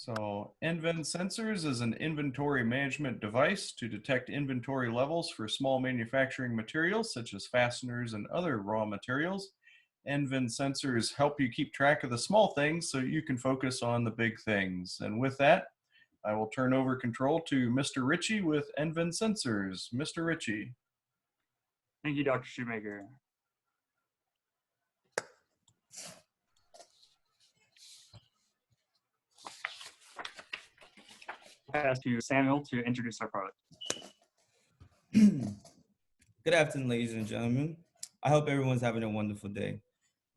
So NVENSensors is an inventory management device to detect inventory levels for small manufacturing materials such as fasteners and other raw materials. NVENSensors help you keep track of the small things so you can focus on the big things. And with that, I will turn over control to Mr. Ritchie with NVENSensors. Mr. Ritchie. Thank you, Dr. Shoemaker. Pass to Samuel to introduce our product. Good afternoon, ladies and gentlemen. I hope everyone's having a wonderful day.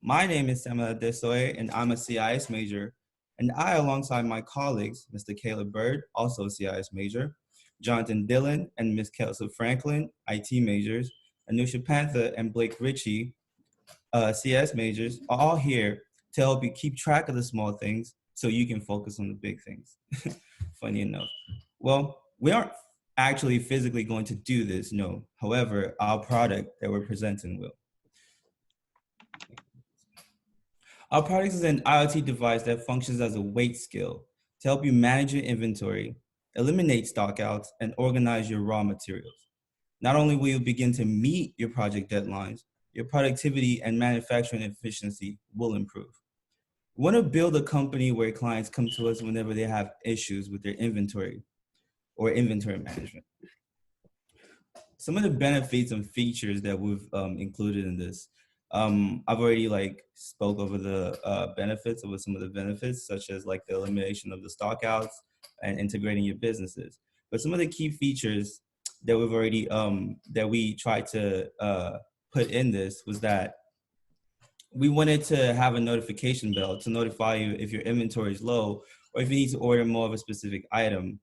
My name is Samuel Desoye, and I'm a CIS major. And I, alongside my colleagues, Mr. Caleb Bird, also a CIS major, Jonathan Dillon and Ms. Kelsey Franklin, IT majors, Anusha Panther and Blake Ritchie, CS majors, are all here to help you keep track of the small things so you can focus on the big things. Funny enough. Well, we aren't actually physically going to do this, no. However, our product that we're presenting will. Our product is an IoT device that functions as a weight scale to help you manage your inventory, eliminate stockouts, and organize your raw materials. Not only will you begin to meet your project deadlines, your productivity and manufacturing efficiency will improve. We want to build a company where clients come to us whenever they have issues with their inventory or inventory management. Some of the benefits and features that we've included in this. I've already spoke over the benefits of some of the benefits, such as like the elimination of the stockouts and integrating your businesses. But some of the key features that we've already that we tried to put in this was that we wanted to have a notification bell to notify you if your inventory is low or if you need to order more of a specific item,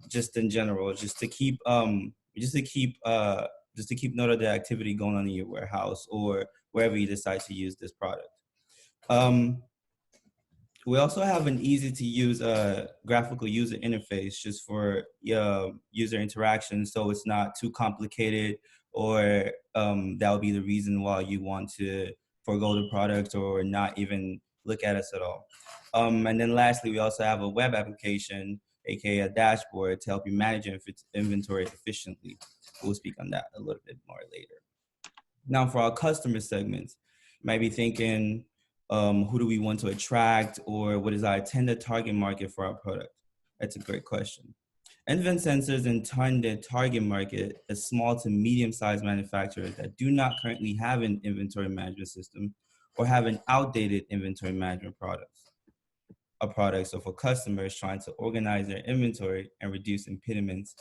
just in general, just to keep note of the activity going on in your warehouse or wherever you decide to use this product. We also have an easy to use graphical user interface just for user interaction, so it's not too complicated, or that would be the reason why you want to forego the product or not even look at us at all. And then lastly, we also have a web application, aka a dashboard, to help you manage your inventory efficiently. We'll speak on that a little bit more later. Now, for our customer segments, you might be thinking, who do we want to attract, or what is our intended target market for our product? That's a great question. NVENSensors intended target market is small to medium-sized manufacturers that do not currently have an inventory management system or have an outdated inventory management product. So for customers trying to organize their inventory and reduce impediments.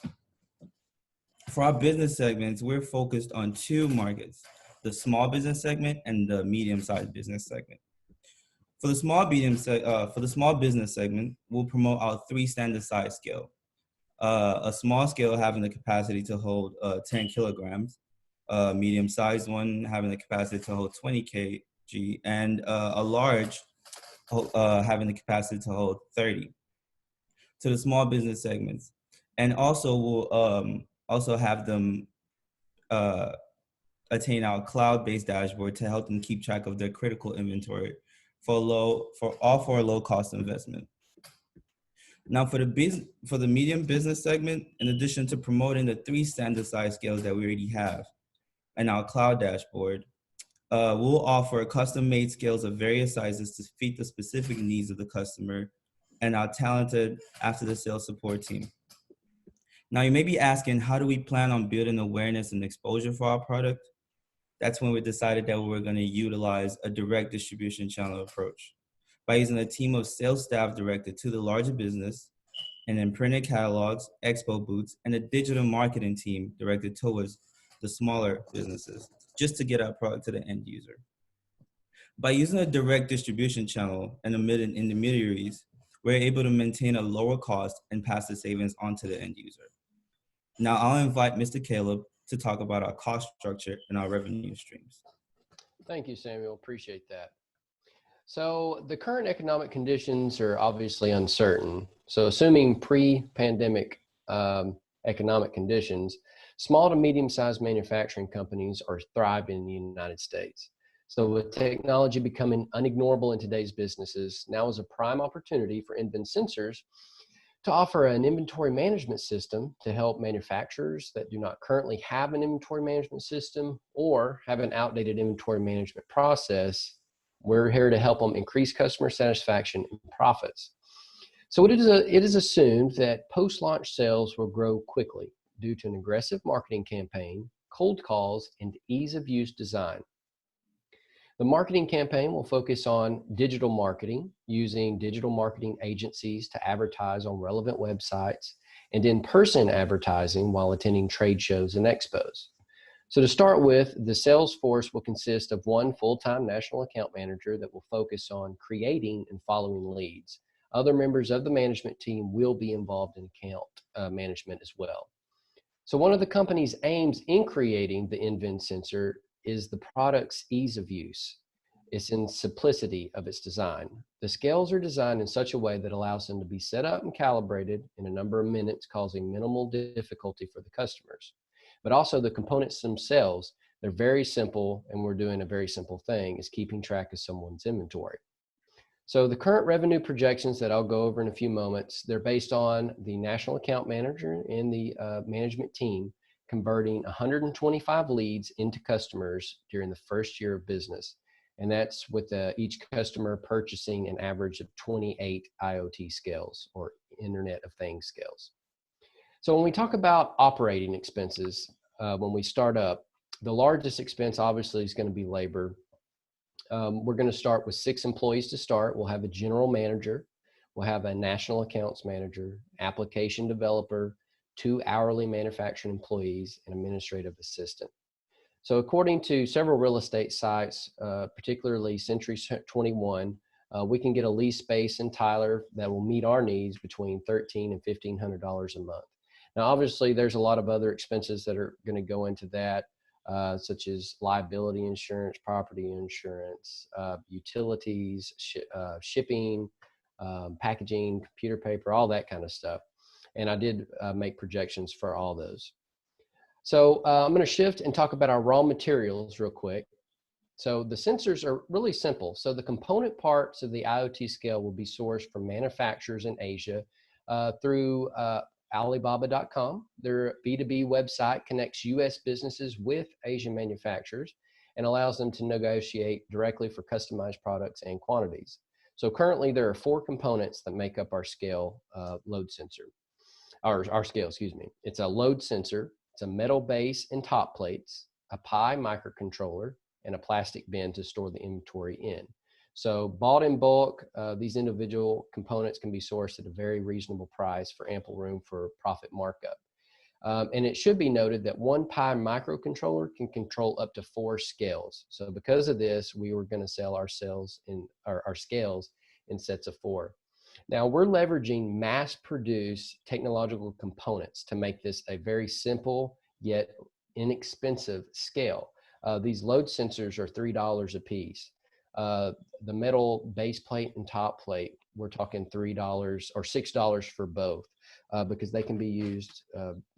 For our business segments, we're focused on two markets, the small business segment and the medium-sized business segment. For the small business segment, we'll promote our 3 standard size scale. A small scale having the capacity to hold 10 kilograms, a medium-sized one having the capacity to hold 20 kg, and a large having the capacity to hold 30 to the small business segments. And also we'll also have them attain our cloud-based dashboard to help them keep track of their critical inventory for a low-cost investment. Now, for the medium business segment, in addition to promoting the 3 standard size scales that we already have and our cloud dashboard, we'll offer custom-made scales of various sizes to fit the specific needs of the customer and our talented after-the-sales support team. Now, you may be asking, how do we plan on building awareness and exposure for our product? That's when we decided that we were going to utilize a direct distribution channel approach by using a team of sales staff directed to the larger business, and then printed catalogs, expo booths, and a digital marketing team directed towards the smaller businesses, just to get our product to the end user. By using a direct distribution channel and omitting intermediaries, we're able to maintain a lower cost and pass the savings on to the end user. Now I'll invite Mr. Caleb to talk about our cost structure and our revenue streams. Thank you, Samuel. Appreciate that. So the current economic conditions are obviously uncertain. So assuming pre-pandemic economic conditions, small to medium-sized manufacturing companies are thriving in the United States. So with technology becoming unignorable in today's businesses, now is a prime opportunity for NVENSensors to offer an inventory management system to help manufacturers that do not currently have an inventory management system or have an outdated inventory management process. We're here to help them increase customer satisfaction and profits. So it is assumed that post-launch sales will grow quickly due to an aggressive marketing campaign, cold calls, and ease of use design. The marketing campaign will focus on digital marketing, using digital marketing agencies to advertise on relevant websites, and in-person advertising while attending trade shows and expos. So to start with, the sales force will consist of one full-time national account manager that will focus on creating and following leads. Other members of the management team will be involved in account management as well. So one of the company's aims in creating the NVENSensor is the product's ease of use. It's in simplicity of its design. The scales are designed in such a way that allows them to be set up and calibrated in a number of minutes, causing minimal difficulty for the customers. But also the components themselves, they're very simple, and we're doing a very simple thing, is keeping track of someone's inventory. So the current revenue projections that I'll go over in a few moments, they're based on the national account manager and the management team converting 125 leads into customers during the first year of business. And that's with each customer purchasing an average of 28 IoT scales, or Internet of Things scales. So when we talk about operating expenses, when we start up, the largest expense obviously is going to be labor. We're going to start with 6 employees to start. We'll have a general manager, we'll have a national accounts manager, application developer, 2 hourly manufacturing employees, and administrative assistant. So according to several real estate sites, particularly Century 21, we can get a lease space in Tyler that will meet our needs between $1,300 and $1,500 a month. Now, obviously, there's a lot of other expenses that are going to go into that, such as liability insurance, property insurance, utilities, shipping, packaging, computer paper, all that kind of stuff. And I did make projections for all those. So I'm going to shift and talk about our raw materials real quick. So the sensors are really simple. So the component parts of the IoT scale will be sourced from manufacturers in Asia through Alibaba.com. Their B2B website connects U.S. businesses with Asian manufacturers and allows them to negotiate directly for customized products and quantities. So currently there are 4 components that make up our scale load sensor, our scale, excuse me. It's a load sensor, it's a metal base and top plates, a Pi microcontroller, and a plastic bin to store the inventory in. So bought in bulk, these individual components can be sourced at a very reasonable price for ample room for profit markup. And it should be noted that one Pi microcontroller can control up to 4 scales. So because of this, we were going to sell our scales in sets of 4. Now we're leveraging mass-produced technological components to make this a very simple yet inexpensive scale. These load sensors are $3 a piece. The metal base plate and top plate, we're talking $3 or $6 for both, because they can be used,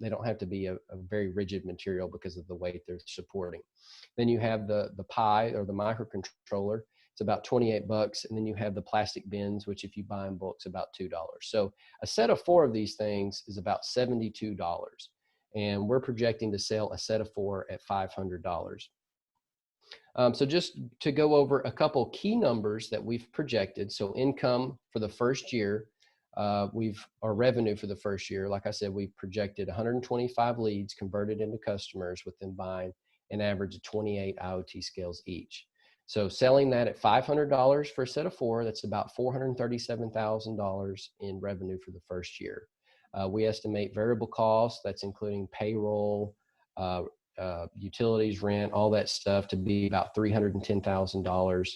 they don't have to be a very rigid material because of the weight they're supporting. Then you have the Pi or the microcontroller, it's about 28 bucks. And then you have the plastic bins, which if you buy in bulk, is about $2. So a set of 4 of these things is about $72. And we're projecting to sell a set of 4 at $500. So just to go over a couple key numbers that we've projected. So income for the first year, our revenue for the first year, like I said, we've projected 125 leads converted into customers with them buying an average of 28 IoT scales each. So selling that at $500 for a set of 4, that's about $437,000 in revenue for the first year. We estimate variable costs, that's including payroll, utilities, rent, all that stuff, to be about $310,000.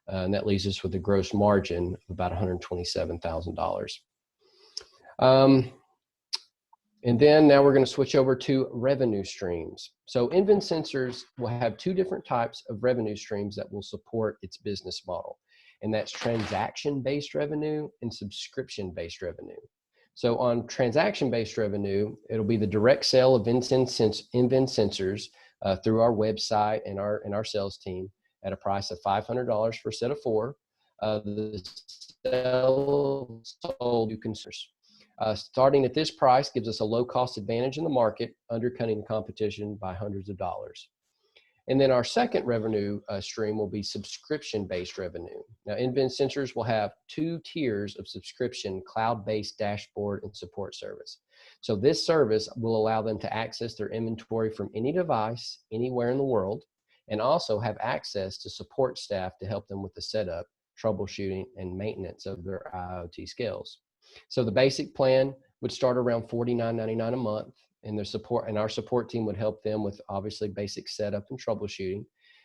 And that leaves us with a gross margin of about $127,000. And then now we're going to switch over to revenue streams. So NVENSensors will have 2 different types of revenue streams that will support its business model. And that's transaction-based revenue and subscription-based revenue. So on transaction-based revenue, it'll be the direct sale of NVENSensors through our website and our sales team. at a price of $500 for a set of 4. The cell sold to consumers. Starting at this price gives us a low cost advantage in the market, undercutting the competition by hundreds of dollars. And then our second revenue stream will be subscription-based revenue. Now, NVENSensors will have 2 tiers of subscription, cloud-based dashboard and support service. So this service will allow them to access their inventory from any device, anywhere in the world, and also have access to support staff to help them with the setup, troubleshooting, and maintenance of their IoT skills. So the basic plan would start around $49.99 a month, and our support team would help them with obviously basic setup and troubleshooting,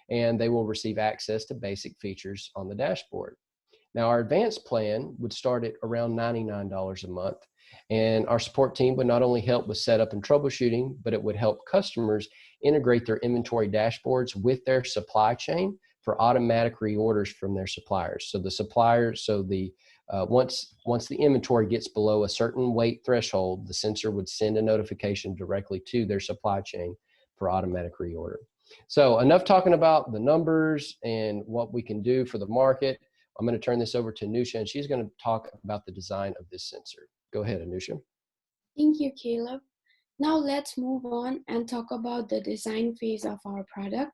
and they will receive access to basic features on the dashboard. Now, our advanced plan would start at around $99 a month, and our support team would not only help with setup and troubleshooting, but it would help customers integrate their inventory dashboards with their supply chain for automatic reorders from their suppliers. So the suppliers, once the inventory gets below a certain weight threshold, the sensor would send a notification directly to their supply chain for automatic reorder. So enough talking about the numbers and what we can do for the market. I'm going to turn this over to Anusha, and she's going to talk about the design of this sensor. Go ahead, Anusha. Thank you, Caleb. Now let's move on and talk about the design phase of our product.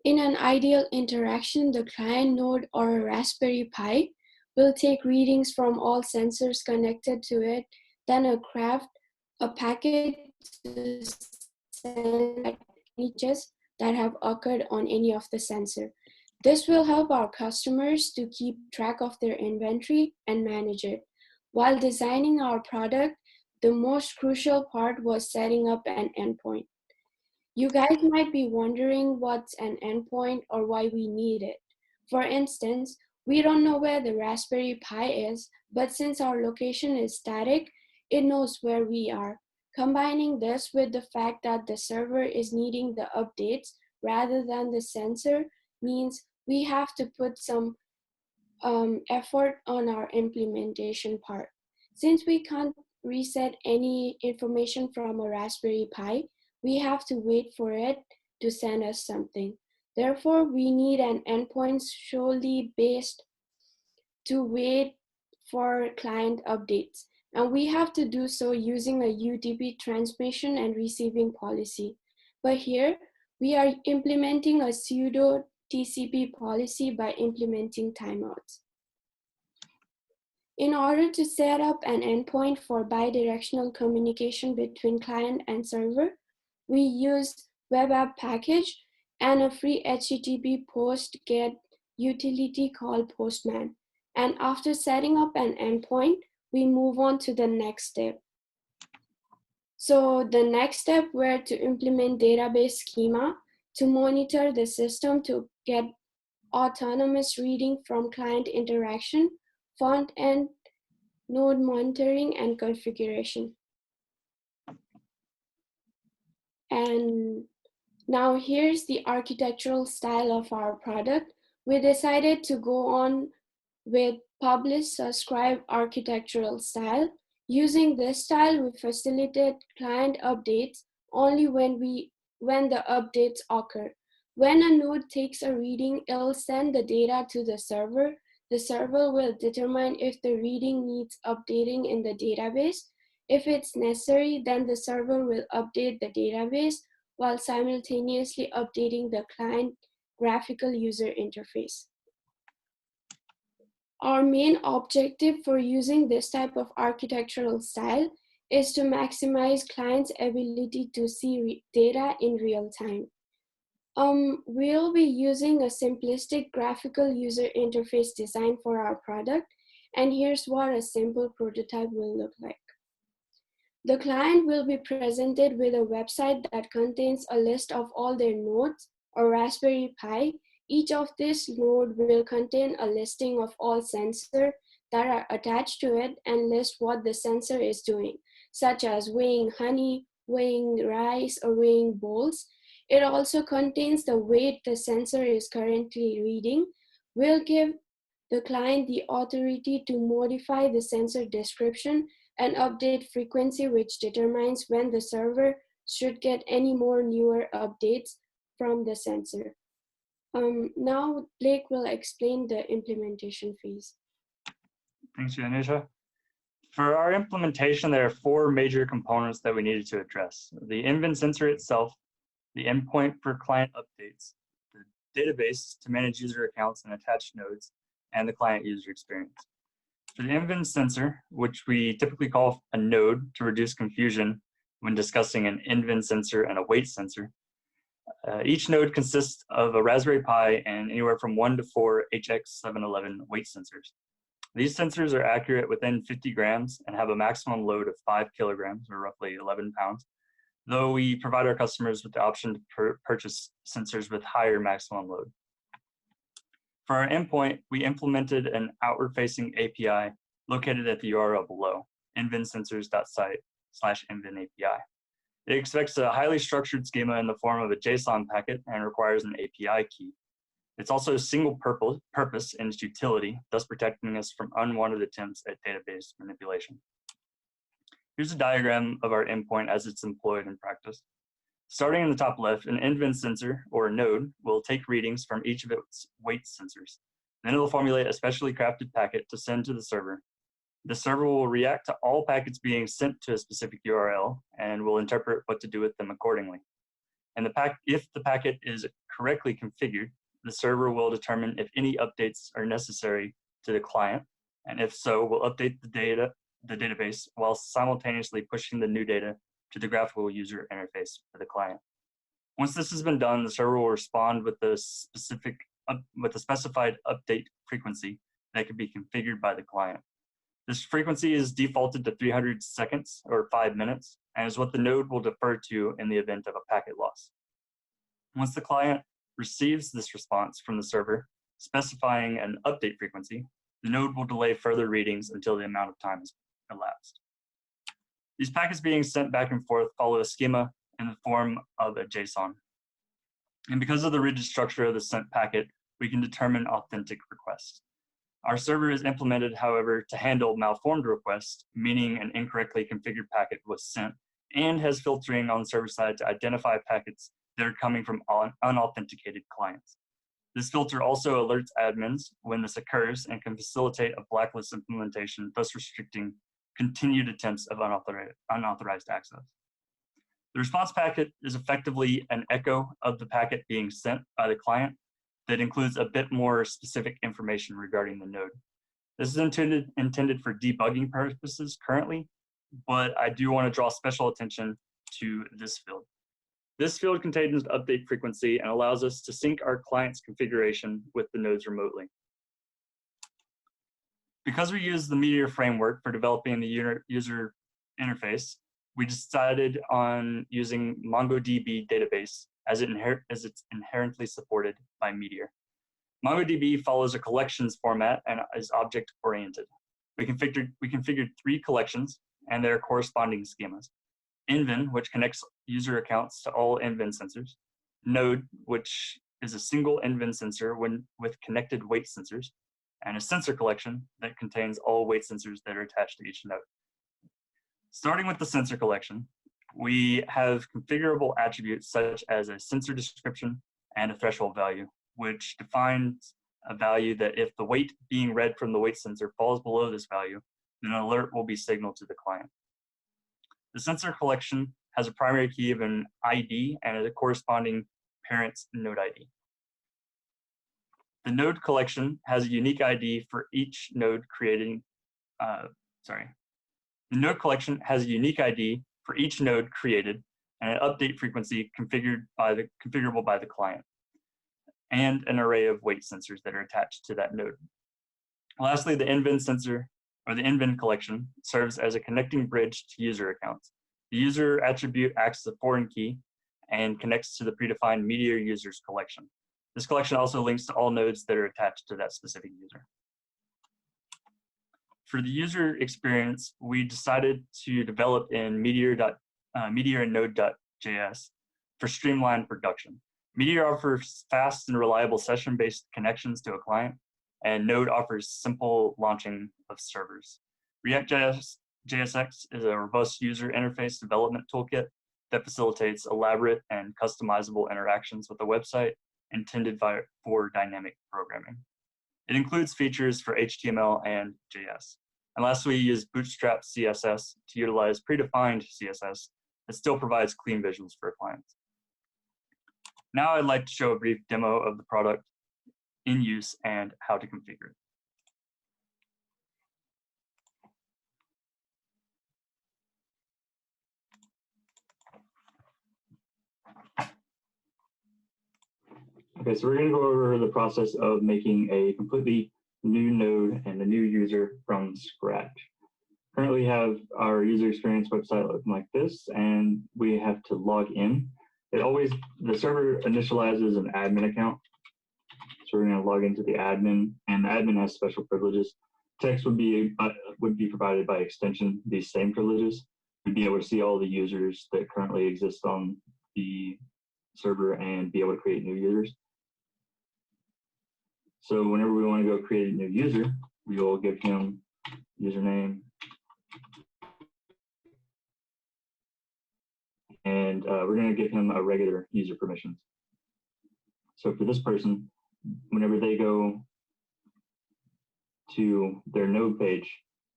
In an ideal interaction, the client node or a Raspberry Pi will take readings from all sensors connected to it, then craft a packet to send changes that have occurred on any of the sensor. This will help our customers to keep track of their inventory and manage it. While designing our product, the most crucial part was setting up an endpoint. You guys might be wondering what's an endpoint or why we need it. For instance, we don't know where the Raspberry Pi is, but since our location is static, it knows where we are. Combining this with the fact that the server is needing the updates rather than the sensor means we have to put some effort on our implementation part. Since we can't reset any information from a Raspberry Pi, we have to wait for it to send us something. Therefore, we need an endpoint solely based to wait for client updates. And we have to do so using a UDP transmission and receiving policy. But here, we are implementing a pseudo TCP policy by implementing timeouts. In order to set up an endpoint for bidirectional communication between client and server, we use web app package and a free HTTP post GET utility called Postman. And after setting up an endpoint, we move on to the next step. So the next step were to implement database schema to monitor the system to get autonomous reading from client interaction, front end, node monitoring, and configuration. And now here's the architectural style of our product. We decided to go on with publish subscribe architectural style. Using this style, we facilitate client updates only when the updates occur. When a node takes a reading, it'll send the data to the server. The server will determine if the reading needs updating in the database. If it's necessary, then the server will update the database while simultaneously updating the client graphical user interface. Our main objective for using this type of architectural style is to maximize clients' ability to see data in real time. We'll be using a simplistic graphical user interface design for our product, and here's what a simple prototype will look like. The client will be presented with a website that contains a list of all their nodes or Raspberry Pi. Each of this node will contain a listing of all sensors that are attached to it and list what the sensor is doing, such as weighing honey, weighing rice, or weighing bowls. It also contains the weight the sensor is currently reading. We'll give the client the authority to modify the sensor description and update frequency, which determines when the server should get any more newer updates from the sensor. Now Blake will explain the implementation phase. Thanks, Janisha. For our implementation, there are 4 major components that we needed to address: the NVENSensor itself, the endpoint for client updates, the database to manage user accounts and attached nodes, and the client user experience. For the NVENSensor, which we typically call a node to reduce confusion when discussing an NVENSensor and a weight sensor, each node consists of a Raspberry Pi and anywhere from 1 to 4 HX711 weight sensors. These sensors are accurate within 50 grams and have a maximum load of 5 kilograms, or roughly 11 pounds, though we provide our customers with the option to purchase sensors with higher maximum load. For our endpoint, we implemented an outward-facing API located at the URL below, nvensensors.site/nvenapi. It expects a highly structured schema in the form of a JSON packet and requires an API key. It's also single purpose in its utility, thus protecting us from unwanted attempts at database manipulation. Here's a diagram of our endpoint as it's employed in practice. Starting in the top left, an NVENSensor, or a node, will take readings from each of its weight sensors. Then it will formulate a specially crafted packet to send to the server. The server will react to all packets being sent to a specific URL and will interpret what to do with them accordingly. And if the packet is correctly configured, the server will determine if any updates are necessary to the client, and if so, will update the database while simultaneously pushing the new data to the graphical user interface for the client. Once this has been done, the server will respond with the specified update frequency that can be configured by the client. This frequency is defaulted to 300 seconds or 5 minutes and is what the node will defer to in the event of a packet loss. Once the client receives this response from the server specifying an update frequency, the node will delay further readings until the amount of time has elapsed. These packets being sent back and forth follow a schema in the form of a JSON. And because of the rigid structure of the sent packet, we can determine authentic requests. Our server is implemented, however, to handle malformed requests, meaning an incorrectly configured packet was sent, and has filtering on the server side to identify packets that are coming from unauthenticated clients. This filter also alerts admins when this occurs and can facilitate a blacklist implementation, thus restricting continued attempts of unauthorized access. The response packet is effectively an echo of the packet being sent by the client that includes a bit more specific information regarding the node. This is intended for debugging purposes currently, but I do want to draw special attention to this field. This field contains the update frequency and allows us to sync our client's configuration with the nodes remotely. Because we use the Meteor framework for developing the user interface, we decided on using MongoDB database as it's inherently supported by Meteor. MongoDB follows a collections format and is object-oriented. We configured 3 collections and their corresponding schemas. Nven, which connects user accounts to all NVENSensors. Node, which is a single NVENSensor with connected weight sensors. And a sensor collection that contains all weight sensors that are attached to each node. Starting with the sensor collection, we have configurable attributes such as a sensor description and a threshold value, which defines a value that if the weight being read from the weight sensor falls below this value, then an alert will be signaled to the client. The sensor collection has a primary key of an ID and a corresponding parent's node ID. The node collection has a unique ID for each node created, The node collection has a unique ID for each node created and an update frequency configurable by the client, and an array of weight sensors that are attached to that node. Lastly, the NVENSensor, or the NVEN collection, serves as a connecting bridge to user accounts. The user attribute acts as a foreign key and connects to the predefined Meteor users collection. This collection also links to all nodes that are attached to that specific user. For the user experience, we decided to develop in Meteor and Node.js for streamlined production. Meteor offers fast and reliable session-based connections to a client, and Node offers simple launching of servers. React.jsx is a robust user interface development toolkit that facilitates elaborate and customizable interactions with the website intended for dynamic programming. It includes features for HTML and JS. And lastly, we use Bootstrap CSS to utilize predefined CSS that still provides clean visuals for clients. Now I'd like to show a brief demo of the product in use and how to configure it. Okay, so we're going to go over the process of making a completely new node and a new user from scratch. Currently, we have our user experience website looking like this, and we have to log in. The server initializes an admin account. So we're going to log into the admin, and the admin has special privileges. Text would be provided by extension, these same privileges. We'd be able to see all the users that currently exist on the server and be able to create new users. So whenever we want to go create a new user, we will give him username, and we're going to give him a regular user permissions. So for this person, whenever they go to their node page,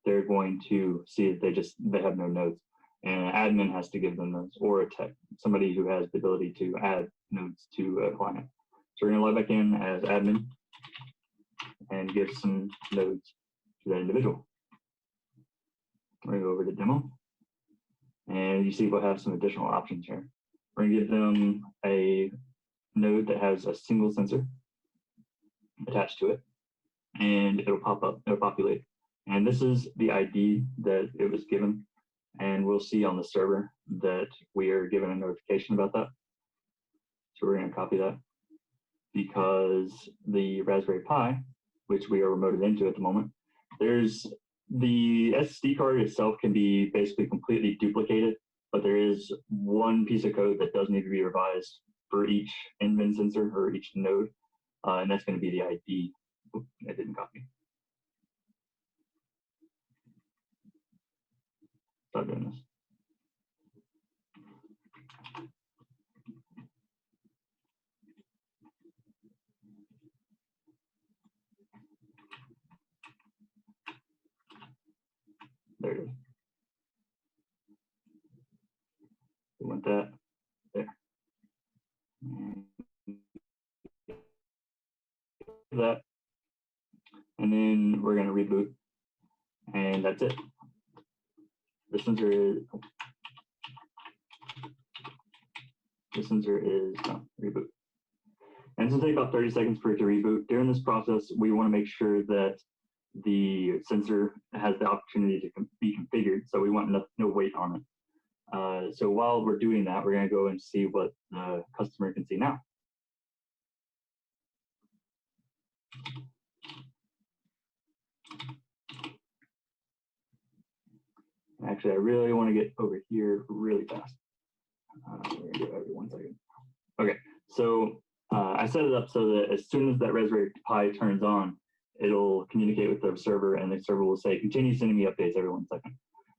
they're going to see that they have no nodes, and an admin has to give them those, or a tech, somebody who has the ability to add nodes to a client. So we're going to log back in as admin and give some nodes to that individual. We're going to go over to demo, and you see we'll have some additional options here. We're going to give them a node that has a single sensor attached to it, and it'll pop up, it'll populate. And this is the ID that it was given, and we'll see on the server that we are given a notification about that. So we're going to copy that, because the Raspberry Pi, which we are remoted into at the moment, the SD card itself can be basically completely duplicated, but there is one piece of code that does need to be revised for each NVENSensor or each node, and that's going to be the ID. Oops, I didn't copy. Stop doing this. There it is. We want that there. That, and then we're going to reboot, and that's it. The sensor is reboot. And it's going to take about 30 seconds for it to reboot. During this process, we want to make sure that the sensor has the opportunity to be configured, so we want no wait on it. So while we're doing that, we're going to go and see what the customer can see now. Actually, I really want to get over here really fast. We're going to do it every 1 second. Okay, so I set it up so that as soon as that Raspberry Pi turns on, it'll communicate with the server, and the server will say, continue sending me updates every 1 second.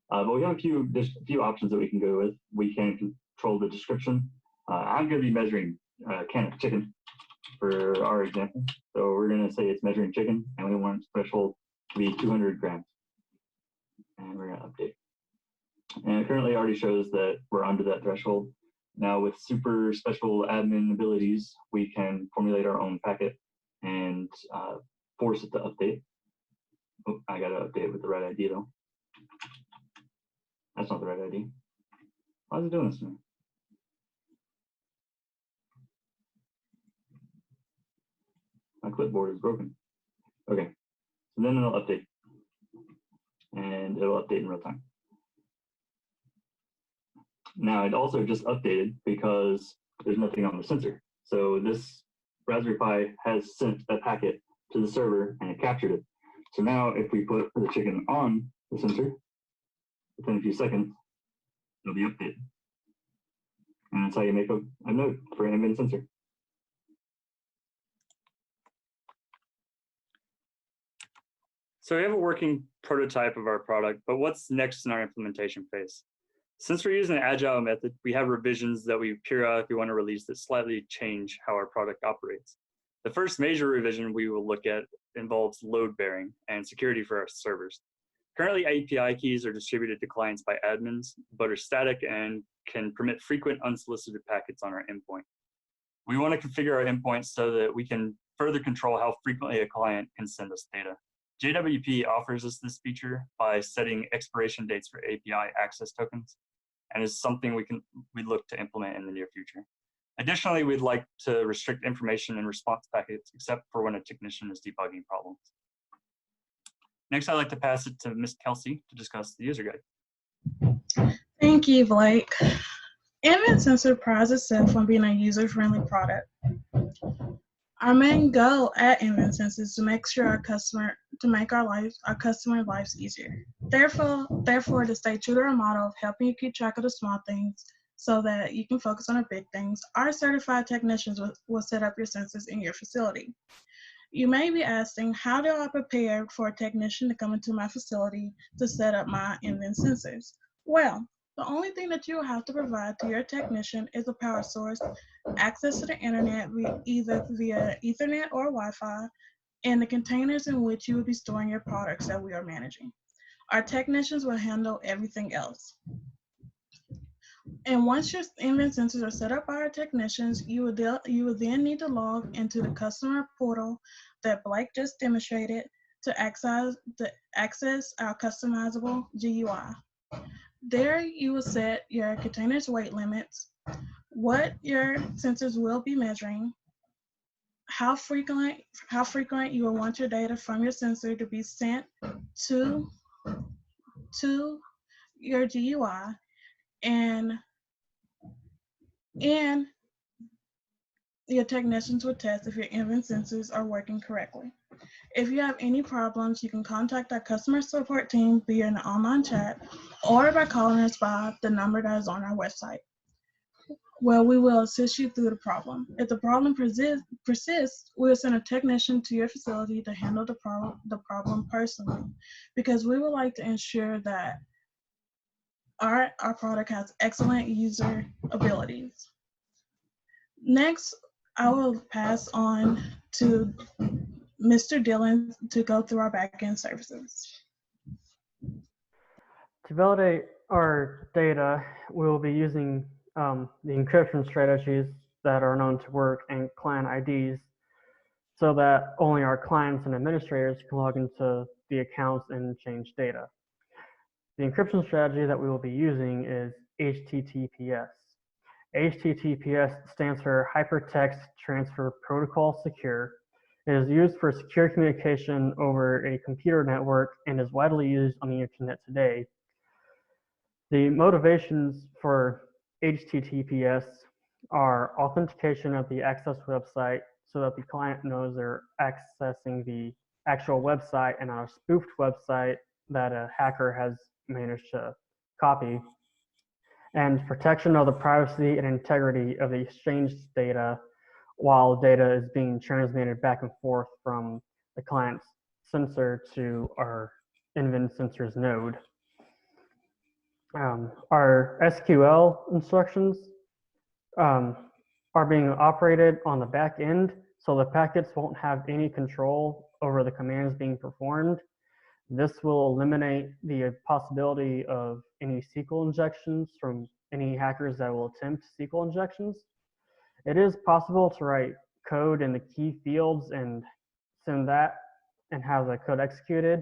But we have a few options that we can go with. We can control the description. I'm going to be measuring a can of chicken for our example. So we're going to say it's measuring chicken, and we want its threshold to be 200 grams. And we're going to update. And it currently already shows that we're under that threshold. Now with super special admin abilities, we can formulate our own packet and force it to update. Oh, I got to update with the right ID though. That's not the right ID. Why is it doing this to me? My clipboard is broken. Okay, so then it'll update. And it'll update in real time. Now it also just updated because there's nothing on the sensor. So this Raspberry Pi has sent a packet to the server and it captured it. So now if we put the chicken on the sensor, within a few seconds, it'll be updated. And that's how you make a node for an NVENSensor. So we have a working prototype of our product, but what's next in our implementation phase? Since we're using an agile method, we have revisions that we periodically want to release that slightly change how our product operates. The first major revision we will look at involves load bearing and security for our servers. Currently, API keys are distributed to clients by admins, but are static and can permit frequent unsolicited packets on our endpoint. We want to configure our endpoints so that we can further control how frequently a client can send us data. JWP offers us this feature by setting expiration dates for API access tokens, and is something we look to implement in the near future. Additionally, we'd like to restrict information and response packets except for when a technician is debugging problems. Next, I'd like to pass it to Ms. Kelsey to discuss the user guide. Thank you, Blake. NVENSensor prides itself on being a user-friendly product. Our main goal at NVENSensors is to make sure our customer lives easier. Therefore, to stay true to our motto of helping you keep track of the small things so that you can focus on the big things, our certified technicians will set up your sensors in your facility. You may be asking, how do I prepare for a technician to come into my facility to set up my NVENSensors? Well, the only thing that you will have to provide to your technician is a power source, access to the internet either via Ethernet or Wi-Fi, and the containers in which you will be storing your products that we are managing. Our technicians will handle everything else. And once your NVENSensors are set up by our technicians, you will then need to log into the customer portal that Blake just demonstrated to access our customizable GUI. There you will set your container's weight limits, what your sensors will be measuring, how frequent you will want your data from your sensor to be sent to your GUI, and your technicians will test if your NVENSensors are working correctly. If you have any problems, you can contact our customer support team via an online chat or by calling us by the number that is on our website, where we will assist you through the problem. If the problem persists, we will send a technician to your facility to handle the problem personally, because we would like to ensure that our product has excellent user abilities. Next, I will pass on to Mr. Dillon to go through our backend services. To validate our data, we will be using the encryption strategies that are known to work in client IDs, so that only our clients and administrators can log into the accounts and change data. The encryption strategy that we will be using is HTTPS. HTTPS stands for Hypertext Transfer Protocol Secure. It is used for secure communication over a computer network and is widely used on the internet today. The motivations for HTTPS are authentication of the access website so that the client knows they're accessing the actual website and not a spoofed website that a hacker has managed to copy, and protection of the privacy and integrity of the exchange data while data is being transmitted back and forth from the client's sensor to our NVENSensors node. Our SQL instructions are being operated on the back end, so the packets won't have any control over the commands being performed. This will eliminate the possibility of any SQL injections from any hackers that will attempt SQL injections. It is possible to write code in the key fields and send that and have the code executed.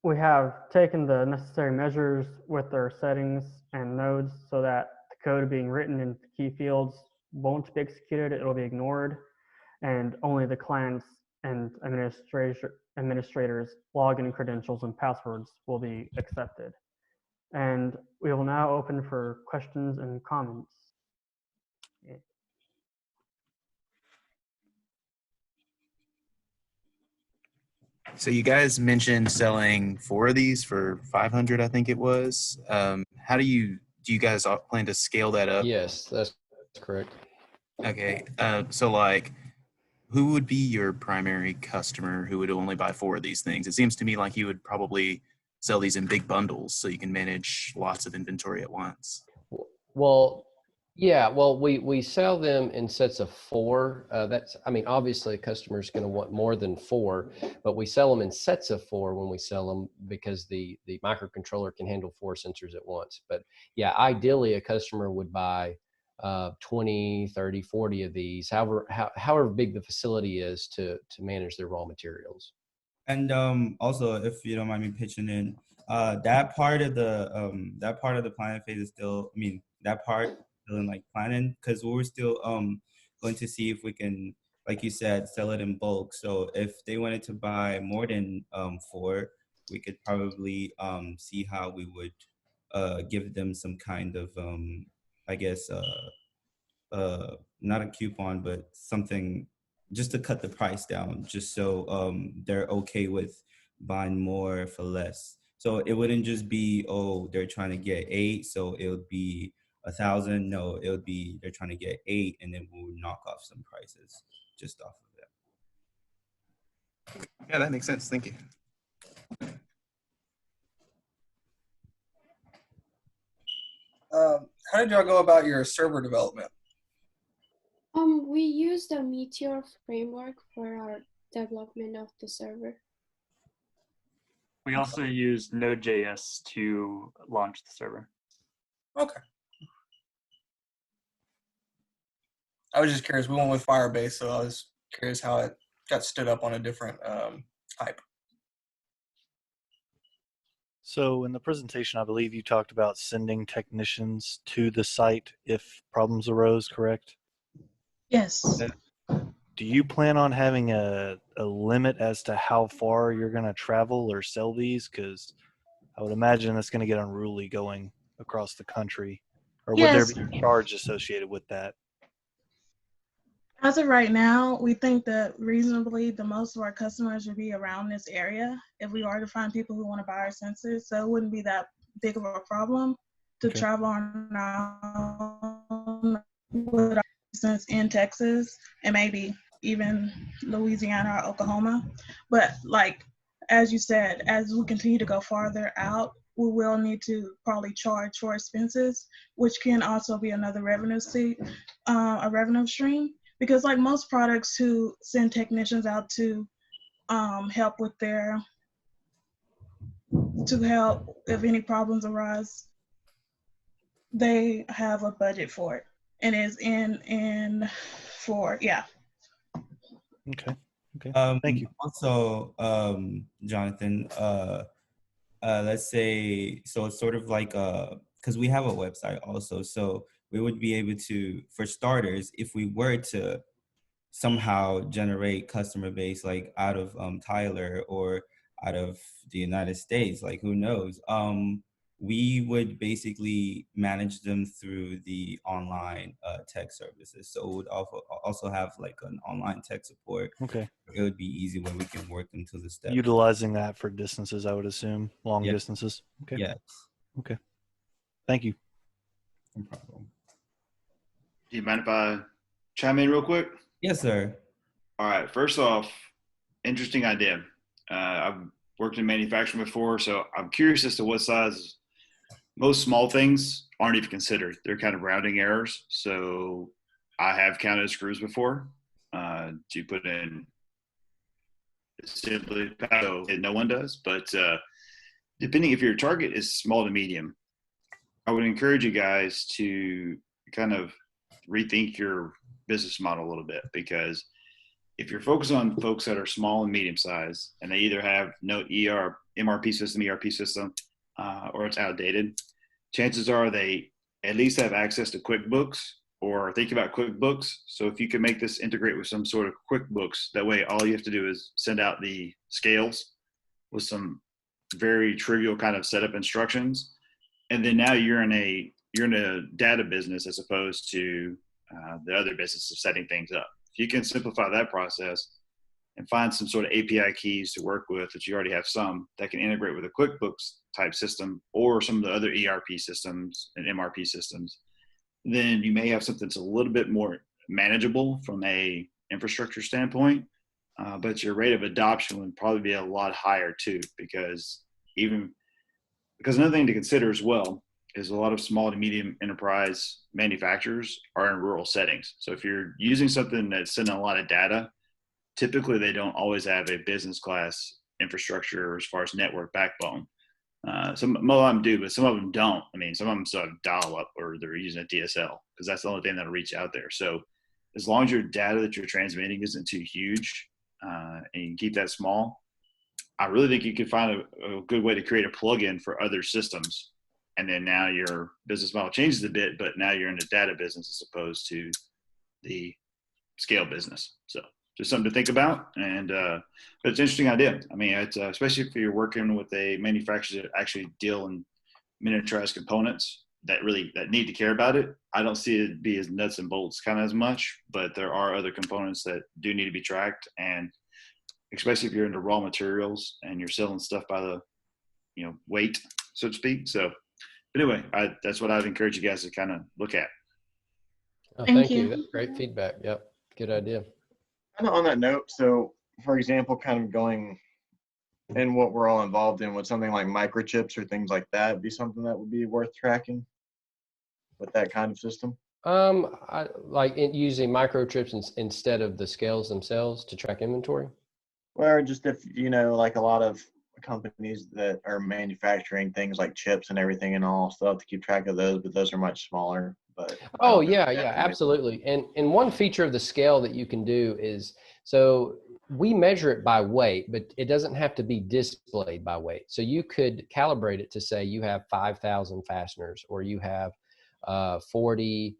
We have taken the necessary measures with our settings and nodes so that the code being written in the key fields won't be executed, it will be ignored, and only the clients and administrators' login credentials and passwords will be accepted. And we will now open for questions and comments. So you guys mentioned selling 4 of these for 500, I think it was. How do you guys plan to scale that up? Yes, that's correct. Okay, so like, who would be your primary customer who would only buy 4 of these things? It seems to me like you would probably sell these in big bundles so you can manage lots of inventory at once? Well, yeah, well, we sell them in sets of 4. I mean, obviously a customer is going to want more than 4, but we sell them in sets of 4 when we sell them because the microcontroller can handle 4 sensors at once. But yeah, ideally a customer would buy 20, 30, 40 of these, however big the facility is to manage their raw materials. And also, if you don't mind me pitching in, that part of the planning phase is still, I mean, that part still in like planning, because we're still going to see if we can, like you said, sell it in bulk. So if they wanted to buy more than 4, we could probably see how we would give them some kind of I guess not a coupon, but something just to cut the price down, just so they're okay with buying more for less. So it wouldn't just be, oh, they're trying to get 8, so it would be 1,000. No, it would be they're trying to get 8, and then we'll knock off some prices just off of that. Yeah, that makes sense. Thank you. How did y'all go about your server development? We use the Meteor framework for our development of the server. We also use Node.js to launch the server. Okay. I was just curious. We went with Firebase, so I was curious how it got stood up on a different type. So in the presentation, I believe you talked about sending technicians to the site if problems arose, correct? Yes. Do you plan on having a limit as to how far you're going to travel or sell these? Because I would imagine that's going to get unruly going across the country. Or would there Yes. be a charge associated with that? As of right now, we think that reasonably the most of our customers would be around this area if we are to find people who want to buy our sensors. So it wouldn't be that big of a problem to Okay. travel on our own with our business in Texas and maybe even Louisiana or Oklahoma. But like, as you said, as we continue to go farther out, we will need to probably charge for expenses, which can also be another revenue stream. Because like most products who send technicians out to help if any problems arise, they have a budget for it, and is in for, yeah. Okay. Okay. Thank Thank you. Also, Jonathan, let's say, so it's sort of like because we have a website also, so we would be able to, for starters, if we were to somehow generate customer base like out of Tyler or out of the United States, like who knows, we would basically manage them through the online tech services. So it would also have like an online tech support. Okay. It would be easy where we can work them to the steps. Utilizing that for distances, I would assume, long Yeah. distances. Okay. Yes. Okay. Thank you. No problem. Do you mind if I chime in real quick? Yes, sir. All right. First off, interesting idea. I've worked in manufacturing before, so I'm curious as to what size. Most small things aren't even considered. They're kind of rounding errors. So I have counted screws before to put in simply, so no one does. But depending if your target is small to medium, I would encourage you guys to kind of rethink your business model a little bit, because if you're focused on folks that are small and medium size and they either have no MRP system, or it's outdated, chances are they at least have access to QuickBooks or think about QuickBooks. So if you can make this integrate with some sort of QuickBooks, that way all you have to do is send out the scales with some very trivial kind of setup instructions. And then now you're in a data business as opposed to the other business of setting things up. If you can simplify that process and find some sort of API keys to work with that you already have some that can integrate with a QuickBooks type system or some of the other ERP systems and MRP systems, then you may have something that's a little bit more manageable from a infrastructure standpoint, but your rate of adoption would probably be a lot higher too, because even because another thing to consider as well is a lot of small to medium enterprise manufacturers are in rural settings. So if you're using something that's sending a lot of data, typically they don't always have a business class infrastructure as far as network backbone. Some of them do, but some of them don't. I mean, some of them still have dial-up or they're using a DSL because that's the only thing that'll reach out there. So as long as your data that you're transmitting isn't too huge and you can keep that small, I really think you could find a good way to create a plugin for other systems. And then now your business model changes a bit, but now you're in the data business as opposed to the scale business. So just something to think about. And but it's an interesting idea. I mean, it's especially if you're working with a manufacturer that actually deal in miniaturized components that need to care about it. I don't see it be as nuts and bolts kind of as much, but there are other components that do need to be tracked, and especially if you're into raw materials and you're selling stuff by the weight, so to speak. So but anyway, that's what I'd encourage you guys to kind of look at. Oh, Thank thank you. you. That's great feedback. Yep. Good idea. Kind of on that note, so for example, kind of going in what we're all involved in, would something like microchips or things like that be something that would be worth tracking with that kind of system? I like using microchips instead of the scales themselves to track inventory. Or just if, like a lot of companies that are manufacturing things like chips and everything and all, still have to keep track of those, but those are much smaller. But Oh yeah, yeah, absolutely. And one feature of the scale that you can do is, so we measure it by weight, but it doesn't have to be displayed by weight. So you could calibrate it to say you have 5,000 fasteners, or you have 40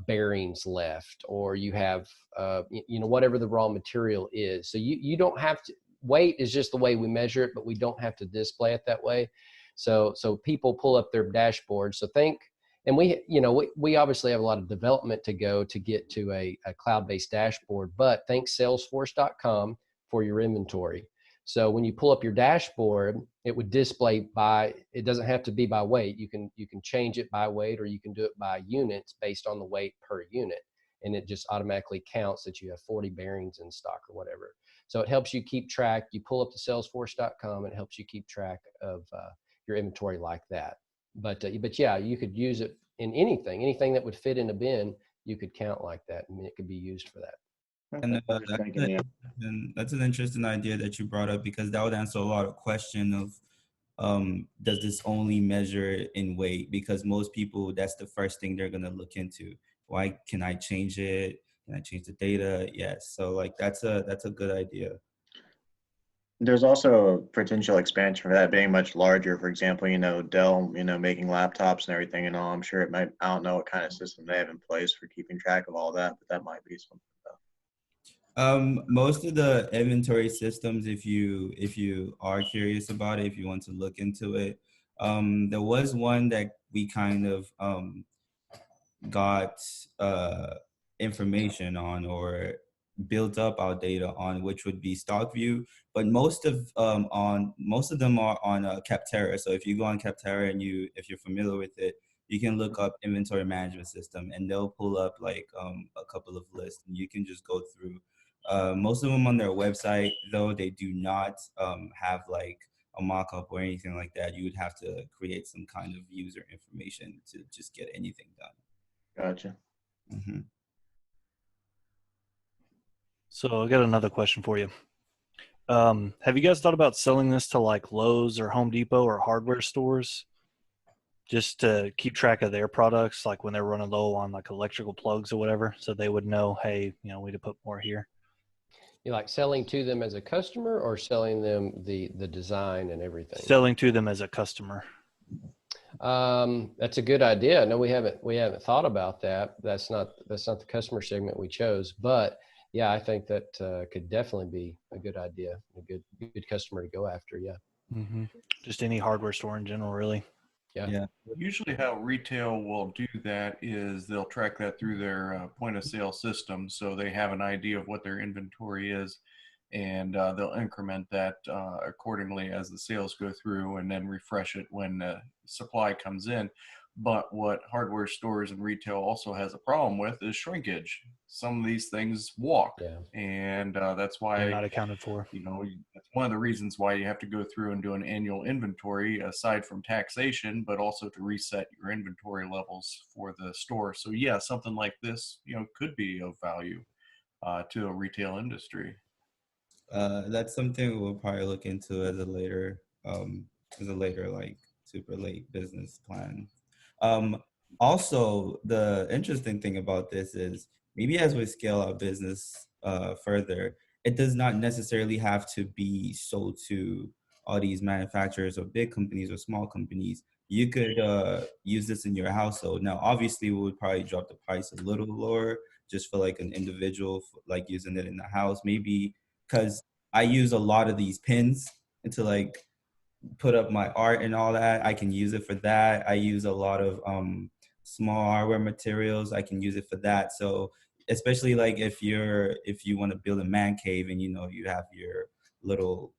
bearings left, or you have whatever the raw material is. So you don't have to. Weight is just the way we measure it, but we don't have to display it that way. So people pull up their dashboard. So think. And we obviously have a lot of development to go to get to a cloud-based dashboard, but think salesforce.com for your inventory. So when you pull up your dashboard, it would display it doesn't have to be by weight. You can change it by weight, or you can do it by units based on the weight per unit. And it just automatically counts that you have 40 bearings in stock or whatever. So it helps you keep track. You pull up to salesforce.com, and it helps you keep track of your inventory like that. But yeah, you could use it in anything that would fit in a bin. You could count like that, and it could be used for that. And that's an interesting idea that you brought up, because that would answer a lot of question of does this only measure in weight? Because most people, that's the first thing they're gonna look into. Why can I change it? Can I change the data? Yes. So like that's a good idea. There's also a potential expansion for that being much larger. For example, Dell, making laptops and everything and all. I'm sure it might, I don't know what kind of system they have in place for keeping track of all that, but that might be something. Most of the inventory systems, if you are curious about it, if you want to look into it, there was one that we kind of got information on, or built up our data on, which would be StockView. But most of them are on Capterra. So if you go on Capterra and if you're familiar with it, you can look up inventory management system, and they'll pull up like a couple of lists, and you can just go through. Most of them on their website, though, they do not have like a mock-up or anything like that. You would have to create some kind of user information to just get anything done. Gotcha. Mm-hmm. So I got another question for you. Have you guys thought about selling this to like Lowe's or Home Depot or hardware stores, just to keep track of their products, like when they're running low on like electrical plugs or whatever, so they would know, hey, we need to put more here? You like selling to them as a customer, or selling them the design and everything? Selling to them as a customer. That's a good idea. No, we haven't thought about that. That's not the customer segment we chose, but yeah, I think that could definitely be a good idea, a good customer to go after. Yeah. Mm-hmm. Just any hardware store in general, really. Yeah. Usually how retail will do that is they'll track that through their point of sale system. So they have an idea of what their inventory is. and they'll increment that accordingly as the sales go through, and then refresh it when supply comes in. But what hardware stores and retail also has a problem with is shrinkage. Some of these things walk, and that's They're why, not accounted for. that's one of the reasons why you have to go through and do an annual inventory, aside from taxation, but also to reset your inventory levels for the store. So yeah, something like this, could be of value to a retail industry. That's something we'll probably look into as a later, like super late business plan. Also, the interesting thing about this is maybe as we scale our business further, it does not necessarily have to be sold to all these manufacturers or big companies or small companies. You could use this in your household. Now, obviously, we would probably drop the price a little lower just for like an individual, like using it in the house, maybe because I use a lot of these pins to like put up my art and all that. I can use it for that. I use a lot of small hardware materials. I can use it for that. So especially like if you want to build a man cave and you have your little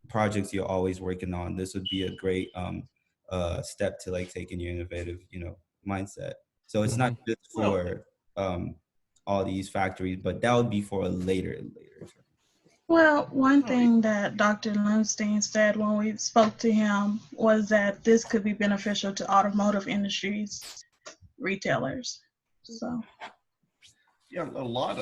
projects you're always working on, this would be a great step to like taking your innovative mindset. So it's not just for all these factories, but that would be for a later. Well, one thing that Dr. Lundstein said when we spoke to him was that this could be beneficial to automotive industries, retailers. So, yeah, a lot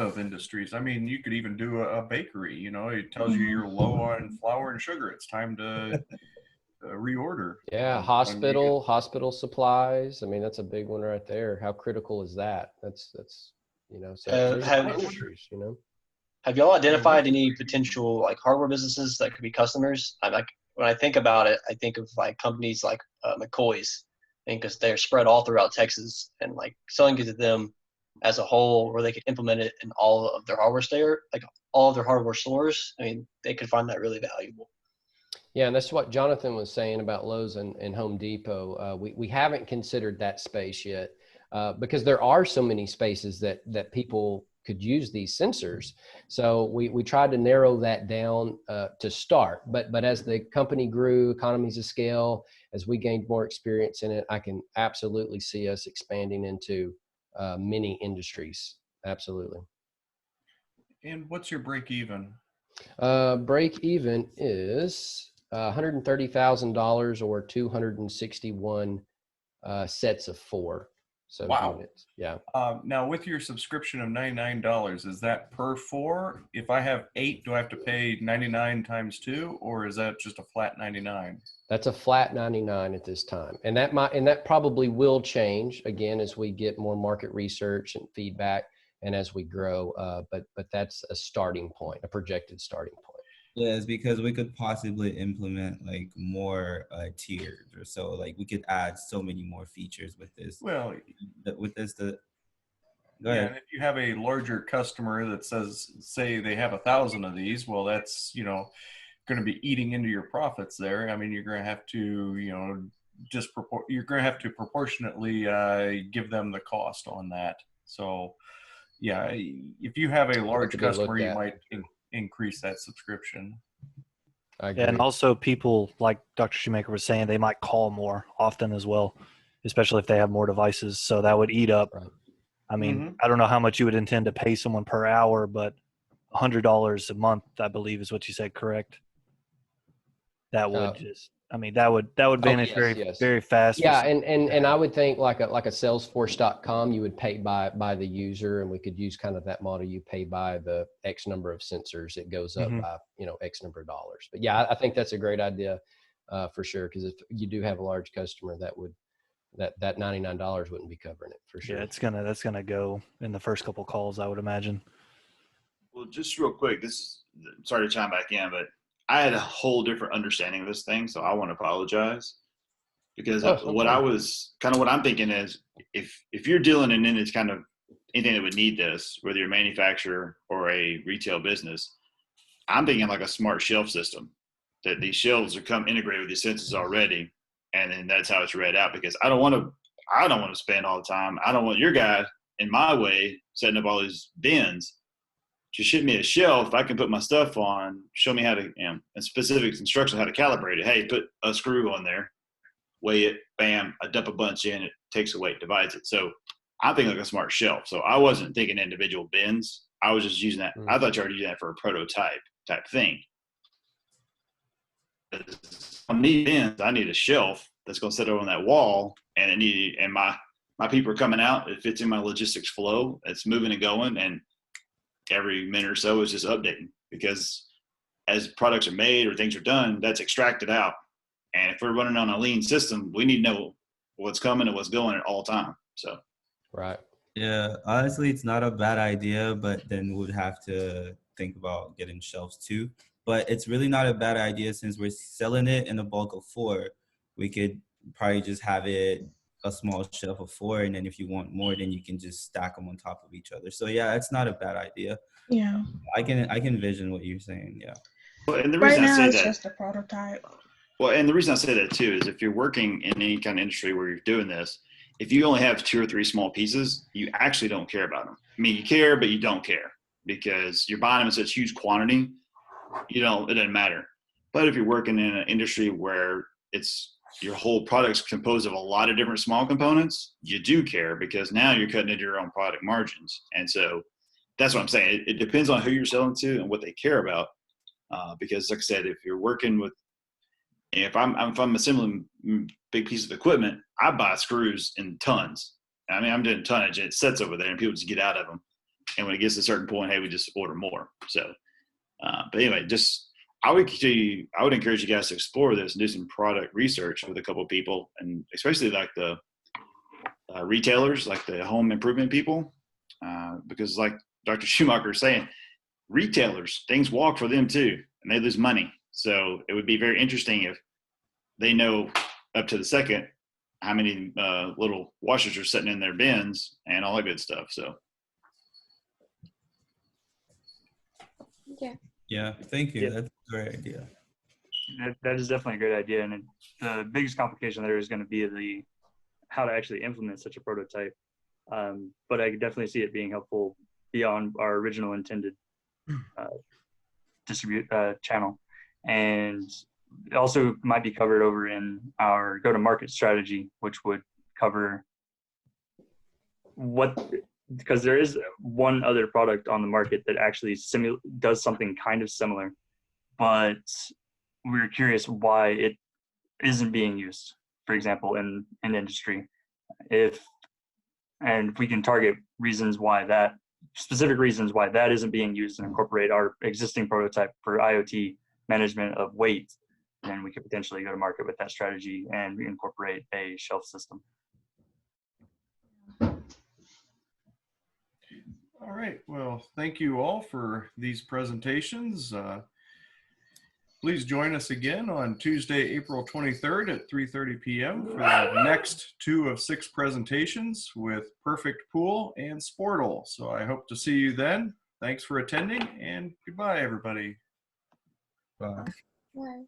of industries. I mean, you could even do a bakery. It tells you you're low on flour and sugar. It's time to reorder. Yeah, hospital supplies. I mean, that's a big one right there. How critical is that? That's so there's a lot of industries. Have y'all identified any potential like hardware businesses that could be customers? When I think about it, I think of like companies like McCoy's, because they're spread all throughout Texas, and like selling it to them as a whole, where they could implement it in all of their hardware stores. I mean, they could find that really valuable. Yeah, and that's what Jonathan was saying about Lowe's and Home Depot. We haven't considered that space yet because there are so many spaces that people could use these sensors. So we tried to narrow that down to start. But as the company grew, economies of scale, as we gained more experience in it, I can absolutely see us expanding into many industries. Absolutely. And what's your break even? Break even is $130,000 or 261 sets of 4. So wow. Units. Yeah. Now with your subscription of $99, is that per 4? If I have 8, do I have to pay 99 times 2, or is that just a flat 99? That's a flat 99 at this time. And that probably will change again as we get more market research and feedback and as we grow. But that's a starting point, a projected starting point. Yeah, it's because we could possibly implement like more tiers or so. Like we could add so many more features with this. Well, go yeah, ahead. and if you have a larger customer that say they have 1,000 of these, well, that's going to be eating into your profits there. I mean, you're going to have to you're going to have to proportionately give them the cost on that. So yeah, if you have a large customer, you might increase that subscription. I agree. And also people, like Dr. Shoemaker was saying, they might call more often as well, especially if they have more devices. So that would eat up. Right. I mean, I don't know how much you would intend to pay someone per hour, but $100 a month, I believe is what you said, correct? That would that would vanish very fast. Yeah, and I would think like a Salesforce.com, you would pay by the user, and we could use kind of that model. You pay by the X number of sensors, it goes up by X number of dollars. But yeah, I think that's a great idea for sure, because if you do have a large customer, that $99 wouldn't be covering it for sure. Yeah, that's gonna go in the first couple calls, I would imagine. Well, just real quick, sorry to chime back in, but I had a whole different understanding of this thing, so I want to apologize because what I'm thinking is if you're dealing in any kind of anything that would need this, whether you're a manufacturer or a retail business, I'm thinking like a smart shelf system, that these shelves are come integrated with these sensors already, and then that's how it's read out. Because I don't want to spend all the time. I don't want your guy in my way setting up all these bins, just ship me a shelf I can put my stuff on, show me how to, and specific instructions how to calibrate it. Hey, put a screw on there, weigh it, bam, I dump a bunch in, it takes a weight, divides it. So I'm thinking like a smart shelf. So I wasn't thinking individual bins. I was just using that. I thought you were using that for a prototype type thing. I need bins. I need a shelf that's going to sit over on that wall, and my people are coming out. It fits in my logistics flow. It's moving and going, and every minute or so is just updating, because as products are made or things are done, that's extracted out. And if we're running on a lean system, we need to know what's coming and what's going at all time. So, right. Yeah, honestly, it's not a bad idea, but then we'd have to think about getting shelves too. But it's really not a bad idea since we're selling it in a bulk of 4. We could probably just have it a small shelf of 4, and then if you want more, then you can just stack them on top of each other. So yeah, it's not a bad idea. Yeah. I can envision what you're saying. Yeah. well, and the Right reason I now, say it's that, just a prototype. well, and the reason I say that too is if you're working in any kind of industry where you're doing this, if you only have 2 or 3 small pieces, you actually don't care about them. I mean, you care, but you don't care because you're buying them in such huge quantity. It doesn't matter. But if you're working in an industry where it's your whole product's composed of a lot of different small components, you do care because now you're cutting into your own product margins. And so that's what I'm saying. It depends on who you're selling to and what they care about. Because like I said, if you're working with, if I'm assembling big pieces of equipment, I buy screws in tons. I mean, I'm doing tonnage and it sits over there and people just get out of them. And when it gets to a certain point, hey, we just order more. So, but anyway, I would encourage you guys to explore this and do some product research with a couple of people, and especially like the retailers, like the home improvement people, because like Dr. Schumacher is saying, retailers, things walk for them too, and they lose money. So it would be very interesting if they know up to the second how many little washers are sitting in their bins and all that good stuff. So. Yeah. Yeah, thank you. Yeah. That's a great idea. That is definitely a great idea. And the biggest complication there is going to be how to actually implement such a prototype. But I could definitely see it being helpful beyond our original intended channel. And it also might be covered over in our go-to-market strategy, which would cover because there is one other product on the market that actually does something kind of similar, but we're curious why it isn't being used, for example, in industry. If we can target specific reasons why that isn't being used and incorporate our existing prototype for IoT management of weight, then we could potentially go to market with that strategy and incorporate a shelf system. All right. Well, thank you all for these presentations. Please join us again on Tuesday, April 23rd at 3:30 p.m. for the next 2 of 6 presentations with Perfect Pool and Sportle. So I hope to see you then. Thanks for attending, and goodbye, everybody. Bye. Bye.